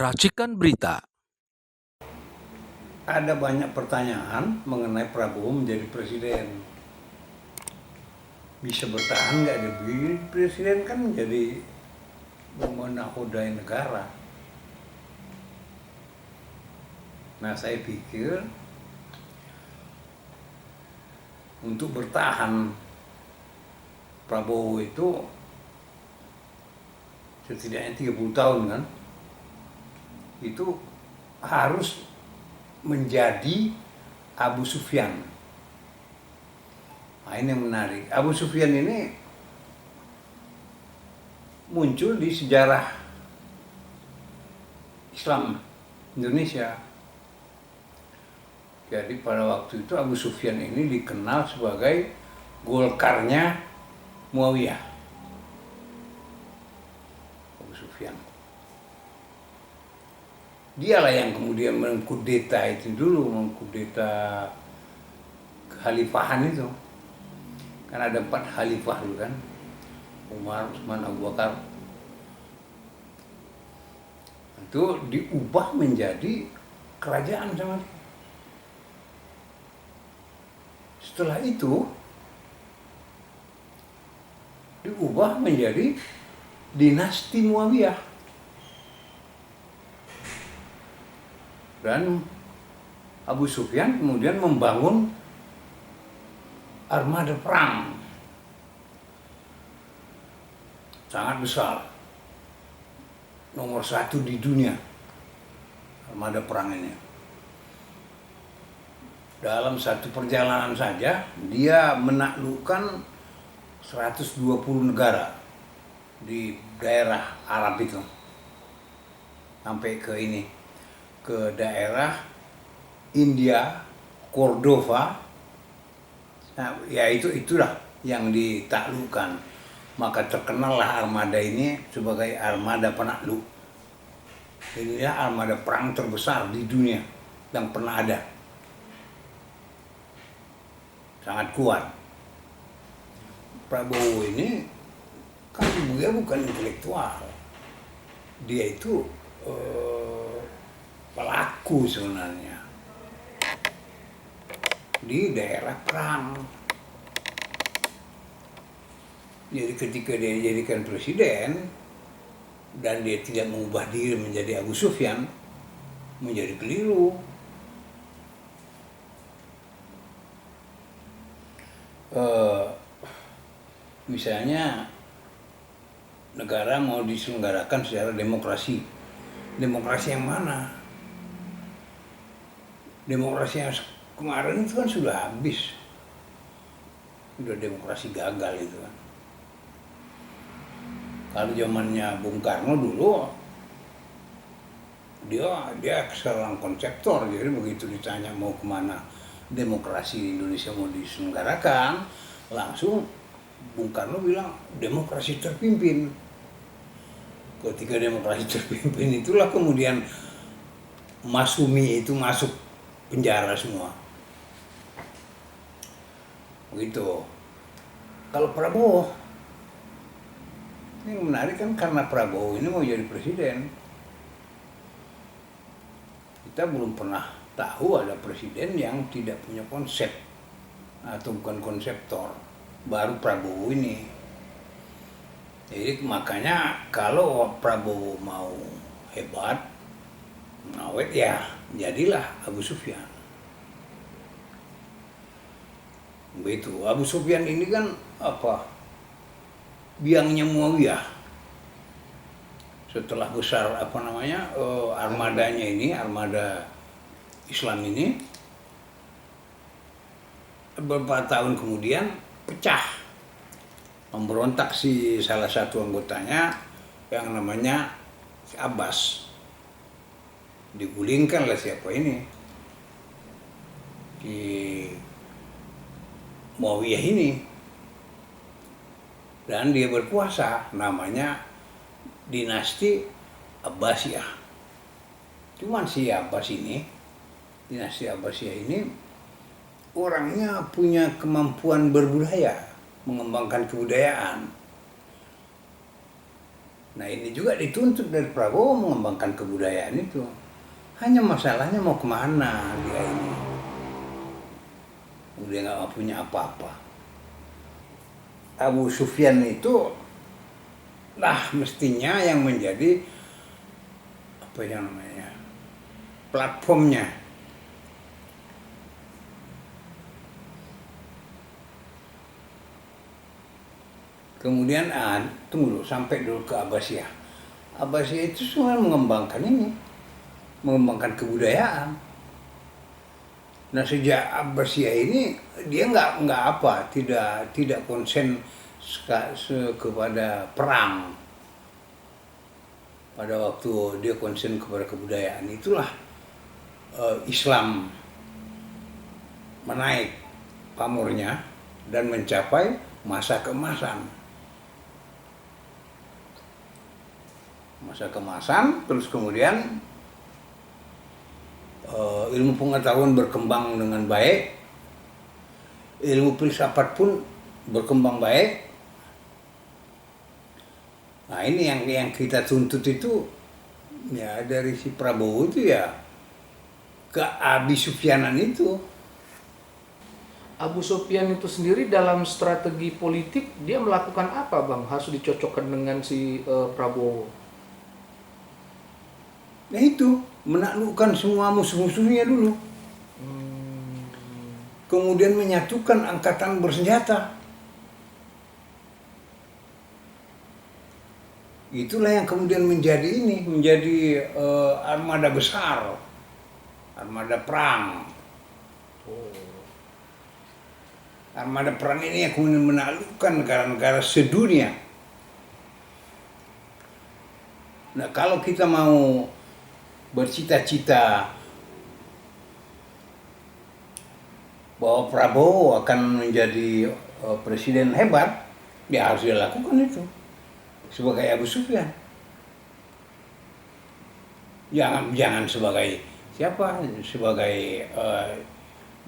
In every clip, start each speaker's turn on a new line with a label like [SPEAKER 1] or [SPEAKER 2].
[SPEAKER 1] Racikan berita.
[SPEAKER 2] Ada banyak pertanyaan mengenai Prabowo menjadi presiden. Bisa bertahan nggak jadi presiden, kan menjadi menakodai negara. Nah, saya pikir untuk bertahan Prabowo itu setidaknya 30 tahun kan, itu harus menjadi Abu Sufyan. Nah, ini yang menarik. Abu Sufyan ini muncul di sejarah Islam Indonesia. Jadi pada waktu itu Abu Sufyan ini dikenal sebagai Golkarnya Muawiyah. Abu Sufyan. Dialah yang kemudian mengkudeta itu dulu, mengkudeta kekhalifahan itu. Kan ada 4 khalifah dulu kan, Umar, Utsman, Abu Bakar. Itu diubah menjadi kerajaan sama dia. Setelah itu diubah menjadi dinasti Muawiyah. Dan Abu Sufyan kemudian membangun armada perang sangat besar, nomor 1 di dunia armada perang ini. Dalam satu perjalanan saja dia menaklukkan 120 negara di daerah Arab itu, sampai ke ini, ke daerah India, Cordova. Nah, ya itulah yang ditaklukkan. Maka terkenallah armada ini sebagai armada penakluk. Inilah armada perang terbesar di dunia yang pernah ada. Sangat kuat. Prabowo ini kan dia bukan intelektual. Dia itu pelaku sebenarnya di daerah perang. Jadi ketika dia dijadikan presiden dan dia tidak mengubah diri menjadi Abu Sufyan, menjadi keliru. Misalnya negara mau diselenggarakan secara demokrasi. Demokrasi yang mana? Demokrasi yang kemarin itu kan sudah habis. Sudah demokrasi gagal itu kan. Kalau zamannya Bung Karno dulu, dia seorang konseptor. Jadi begitu ditanya mau kemana demokrasi Indonesia mau diselenggarakan, langsung Bung Karno bilang demokrasi terpimpin. Ketika demokrasi terpimpin itulah kemudian Masumi itu masuk penjara semua. Begitu. Kalau Prabowo, ini menarik kan, karena Prabowo ini mau jadi presiden. Kita belum pernah tahu ada presiden yang tidak punya konsep atau bukan konseptor. Baru Prabowo ini. Jadi makanya kalau Prabowo mau hebat, awet, ya jadilah Abu Sufyan. Begitu. Abu Sufyan ini kan biangnya Muawiyah. Setelah besar armadanya ini, armada Islam ini, beberapa tahun kemudian pecah. Memberontak si salah satu anggotanya yang namanya si Abbas. Digulingkan lah siapa ini, si Muawiyah ini, dan dia berkuasa, namanya dinasti Abbasiyah. Cuman si Abbas ini, dinasti Abbasiyah ini orangnya punya kemampuan berbudaya, mengembangkan kebudayaan. Nah ini juga dituntut dari Prabowo mengembangkan kebudayaan itu. Hanya masalahnya mau kemana dia ini. Udah nggak punya apa-apa. Abu Sufyan itu lah mestinya yang menjadi apa yang namanya platformnya. Kemudian tunggu dulu sampai dulu ke Abbasiyah. Abbasiyah itu semua mengembangkan ini, mengembangkan kebudayaan. Nah sejak Abbasiyah ini dia nggak apa, tidak konsen kepada perang. Pada waktu dia konsen kepada kebudayaan, itulah Islam menaik pamornya dan mencapai masa keemasan. Masa keemasan, terus kemudian ilmu pengetahuan berkembang dengan baik, ilmu filsafat pun berkembang baik. Nah ini yang kita tuntut itu ya dari si Prabowo itu ya ke Abi Sufyanan itu.
[SPEAKER 1] Abu Sufyan itu sendiri dalam strategi politik dia melakukan apa bang? Harus dicocokkan dengan si Prabowo.
[SPEAKER 2] Nah itu menaklukkan semua musuh-musuhnya dulu. Kemudian menyatukan angkatan bersenjata. Itulah yang kemudian menjadi armada besar, armada perang. Armada perang ini yang kemudian menaklukkan negara-negara sedunia. Nah kalau kita mau bercita-cita bahwa Prabowo akan menjadi presiden hebat, ya harus dia lakukan itu sebagai Abu Sufyan. Jangan sebagai siapa? Sebagai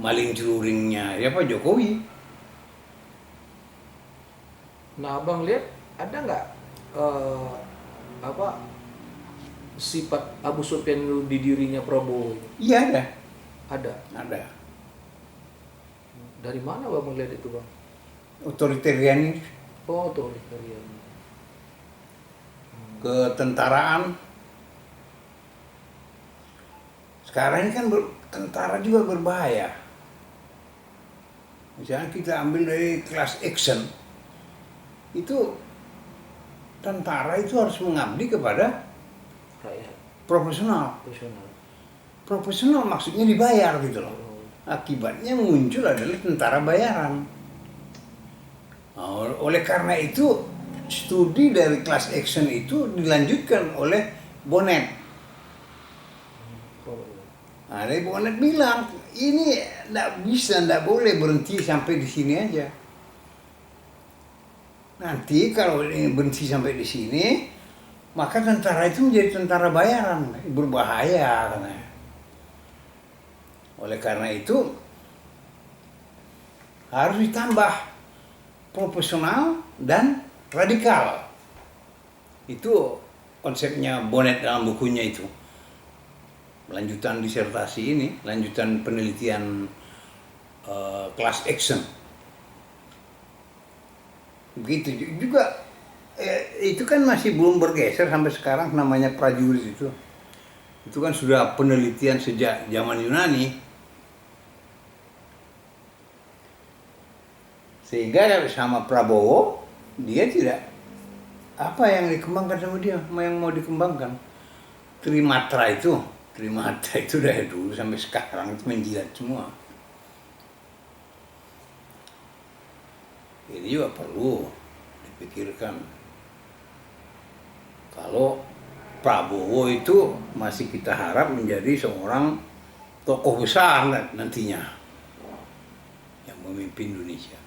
[SPEAKER 2] maling celuringnya siapa? Jokowi.
[SPEAKER 1] Nah abang lihat ada nggak sifat Abu Sufyan itu di dirinya Prabowo?
[SPEAKER 2] Iya ada.
[SPEAKER 1] Ada. Dari mana bang melihat itu bang?
[SPEAKER 2] Otoritarianis,
[SPEAKER 1] Oh otoritarian.
[SPEAKER 2] ketentaraan. Sekarang ini kan tentara juga berbahaya. Misalnya kita ambil dari class action, itu tentara itu harus mengabdi kepada
[SPEAKER 1] Rakyat
[SPEAKER 2] profesional.
[SPEAKER 1] profesional.
[SPEAKER 2] Profesional maksudnya dibayar gitu loh. Akibatnya muncul adalah tentara bayaran. Nah, oleh karena itu studi dari class action itu dilanjutkan oleh Bonnet. Nah, dari Bonnet bilang ini tidak boleh berhenti sampai di sini aja. Nanti kalau ini berhenti sampai di sini, maka tentara itu menjadi tentara bayaran, berbahaya katanya. Oleh karena itu harus ditambah profesional dan radikal. Itu konsepnya Bonnet dalam bukunya itu. Lanjutan disertasi ini, lanjutan penelitian class action. Begitu juga itu kan masih belum bergeser sampai sekarang namanya prajurit itu. Itu kan sudah penelitian sejak zaman Yunani. Sehingga sama Prabowo dia tidak apa yang dikembangkan sama dia, yang mau dikembangkan. Trimatra itu dari dulu sampai sekarang itu menjilat semua. Ini juga perlu dipikirkan. Kalau Prabowo itu masih kita harap menjadi seorang tokoh besar nantinya yang memimpin Indonesia.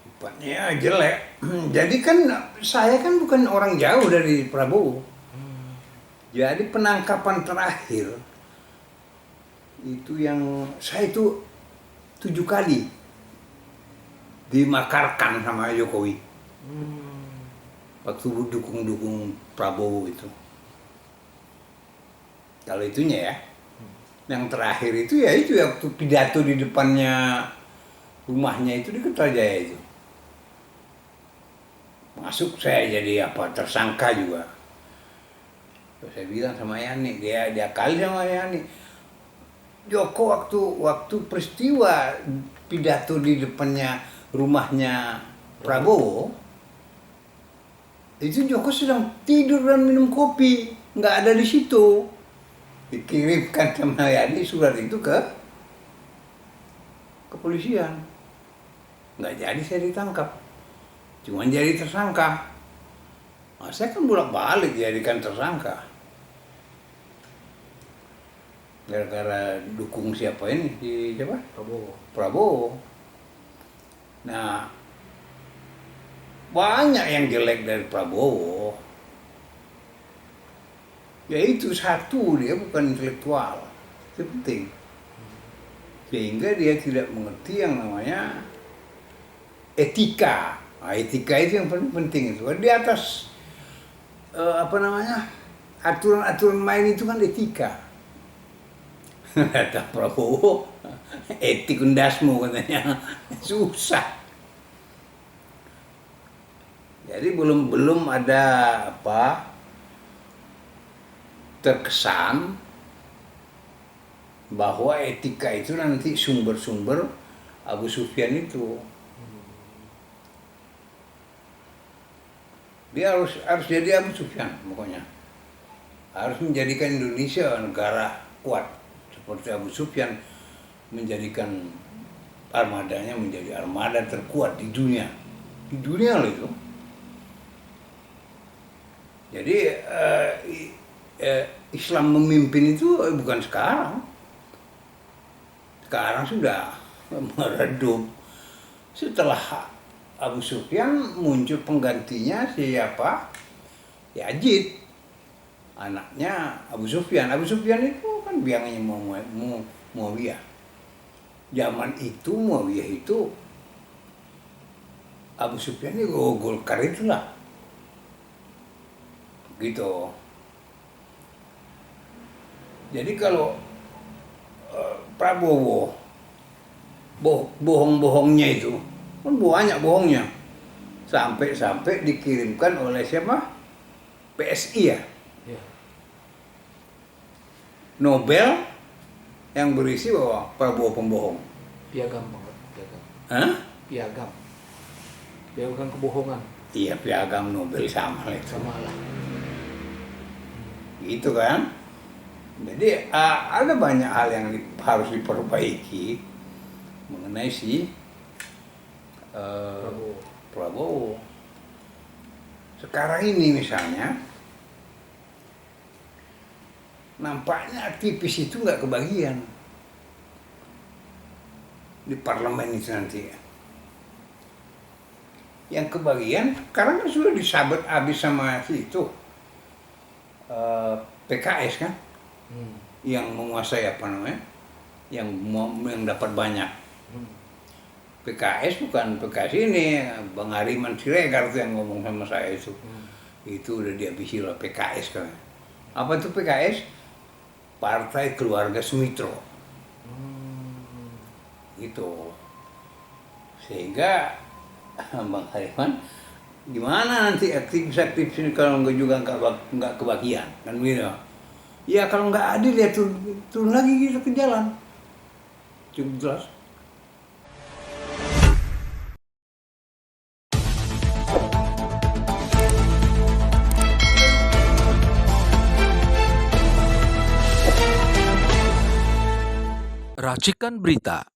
[SPEAKER 2] Sifatnya jelek. Jadi kan saya kan bukan orang jauh dari Prabowo. Jadi penangkapan terakhir itu yang saya itu 7 kali dimakarkan sama Jokowi. waktu dukung Prabowo itu. Kalau itunya ya. Yang terakhir itu ya waktu pidato di depannya rumahnya itu di Kertajaya itu. Masuk saya jadi tersangka juga. Terus saya bilang sama Yani, dia kali sama Yani. Joko waktu peristiwa pidato di depannya rumahnya Prabowo, itu Joko sedang tidur dan minum kopi, nggak ada di situ. Dikirimkan sama Yani surat itu ke kepolisian. Nggak jadi saya ditangkap, cuma jadi tersangka. Nah, saya kan bolak-balik jadikan tersangka. Gara-gara dukung siapa ini? Siapa? Prabowo. Nah, banyak yang jelek dari Prabowo. Yaitu satu, dia bukan intelektual. Itu penting. Sehingga dia tidak mengerti yang namanya etika. Nah, etika itu yang paling penting itu. Di atas aturan-aturan main itu kan etika. Kata Prabowo, etik undasmu katanya, susah. Jadi belum ada terkesan bahwa etika itu nanti sumber-sumber Abu Sufyan itu. Dia harus jadi Abu Sufyan pokoknya. Harus menjadikan Indonesia negara kuat. Seperti Abu Sufyan menjadikan armadanya menjadi armada terkuat di dunia. Di dunia loh itu. Jadi Islam memimpin itu bukan sekarang. Sekarang sudah meredup. Setelah Abu Sufyan muncul penggantinya siapa? Yazid. Anaknya Abu Sufyan. Abu Sufyan itu kan biangnya Muawiyah. Zaman itu Muawiyah itu Abu Sufyan itu Golkar itulah. Gitu. Jadi kalau Prabowo bohong-bohongnya itu kan banyak bohongnya. Sampai dikirimkan oleh siapa? PSI ya. Nobel yang berisi bahwa Prabowo pembohong.
[SPEAKER 1] Piagam banget, piagam.
[SPEAKER 2] Hah?
[SPEAKER 1] Piagam. Piagam kebohongan.
[SPEAKER 2] Iya, piagam Nobel sama lah itu.
[SPEAKER 1] Sama lah.
[SPEAKER 2] Gitu kan? Jadi ada banyak hal yang harus diperbaiki mengenai si Prabowo. Sekarang ini misalnya nampaknya aktivis itu nggak kebagian di parlemen itu nanti. Yang kebagian karena kan sudah disabet habis sama si itu PKS kan, yang menguasai yang dapat banyak. PKS bukan PKS ini, Bang Hariman Siregar tuh yang ngomong sama saya itu. Itu udah dihabisi oleh PKS kan. Apa itu PKS? Partai Keluarga Sumitro. Gitu. Sehingga Bang Hariman, gimana nanti aktivis-aktivis ini kalau nggak kebagian kan gitu. Ya kalau nggak adil ya turun lagi gitu ke jalan. Cukup jelas.
[SPEAKER 3] Racikan Berita